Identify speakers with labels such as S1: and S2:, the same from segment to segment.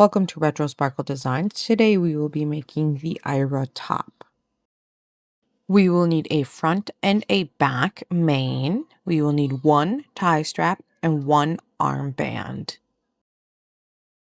S1: Welcome to Retro Sparkle Designs. Today we will be making the Ira top. We will need a front and a back mane. We will need one tie strap and one armband.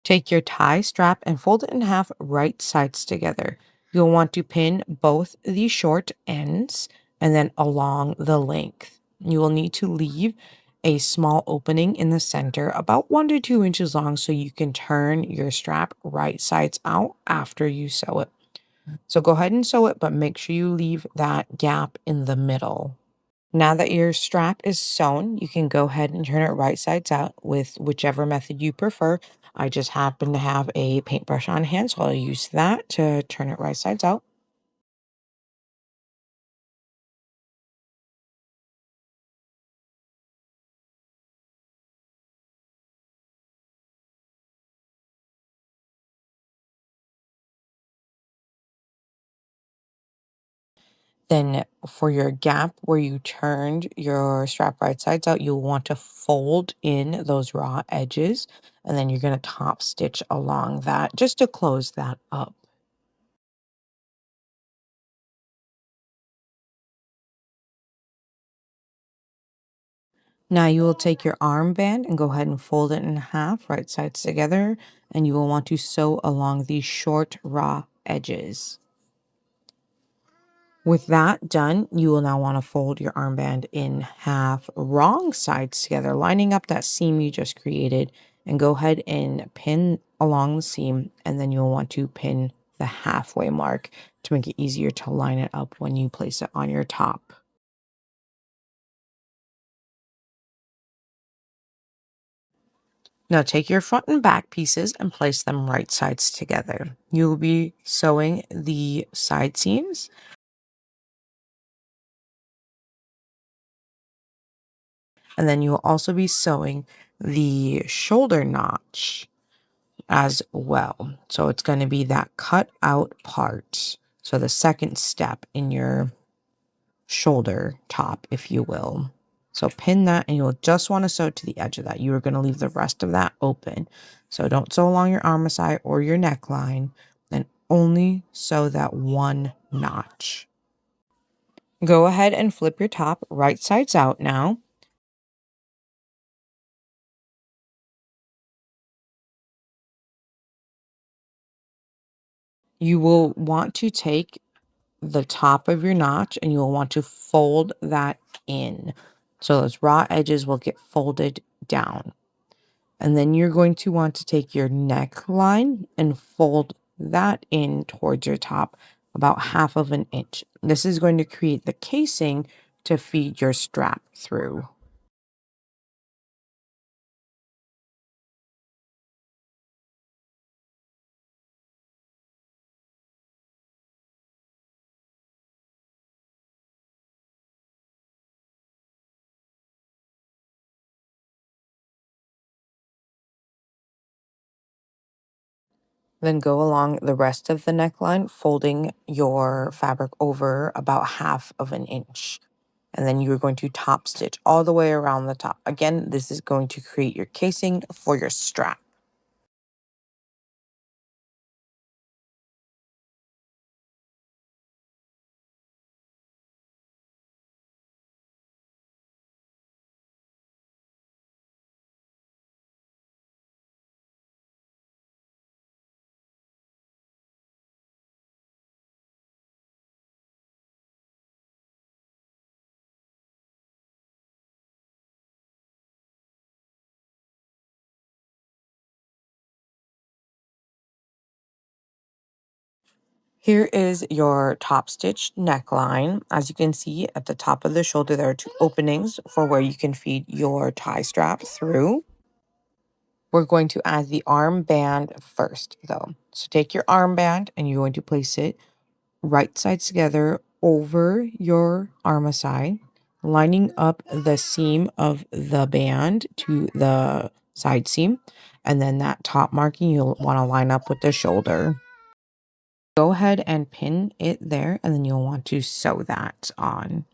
S1: Take your tie strap and fold it in half right sides together. You'll want to pin both the short ends and then along the length. You will need to leave a small opening in the center about 1 to 2 inches long so you can turn your strap right sides out after you sew it. So go ahead and sew it, but make sure you leave that gap in the middle. Now that your strap is sewn, you can go ahead and turn it right sides out with whichever method you prefer. I just happen to have a paintbrush on hand, so I'll use that to turn it right sides out. Then for your gap where you turned your strap right sides out, you'll want to fold in those raw edges, and then you're going to top stitch along that just to close that up. Now you will take your armband and go ahead and fold it in half, right sides together, and you will want to sew along these short raw edges. With that done, you will now want to fold your armband in half, wrong sides together, lining up that seam you just created, and go ahead and pin along the seam, and then you'll want to pin the halfway mark to make it easier to line it up when you place it on your top. Now take your front and back pieces and place them right sides together. You will be sewing the side seams, and then you will also be sewing the shoulder notch as well. So it's going to be that cut out part. So the second step in your shoulder top, if you will. So pin that, and you'll just want to sew to the edge of that. You are going to leave the rest of that open. So don't sew along your armicide or your neckline, and only sew that one notch. Go ahead and flip your top right sides out now. You will want to take the top of your notch and you'll want to fold that in. So those raw edges will get folded down. And then you're going to want to take your neckline and fold that in towards your top about 1/2 inch. This is going to create the casing to feed your strap through. Then go along the rest of the neckline, folding your fabric over about 1/2 inch. And then you're going to top stitch all the way around the top. Again, this is going to create your casing for your strap. Here is your top stitch neckline. As you can see at the top of the shoulder, there are two openings for where you can feed your tie strap through. We're going to add the armband first though. So take your armband and you're going to place it right sides together over your armicide, lining up the seam of the band to the side seam. And then that top marking, you'll want to line up with the shoulder. Go ahead and pin it there, and then you'll want to sew that on.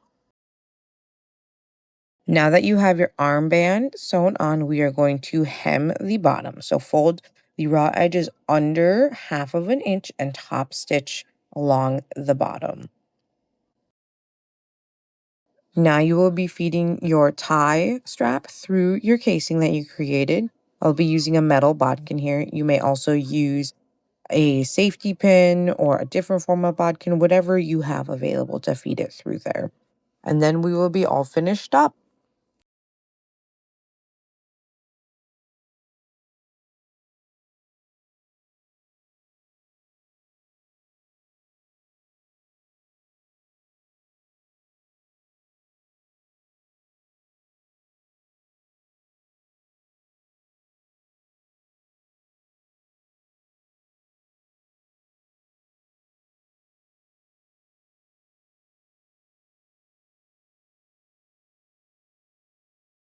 S1: Now that you have your armband sewn on, we are going to hem the bottom. So fold the raw edge is under 1/2 inch and top stitch along the bottom. Now you will be feeding your tie strap through your casing that you created. I'll be using a metal bodkin here. You may also use a safety pin or a different form of bodkin, whatever you have available to feed it through there. And then we will be all finished up.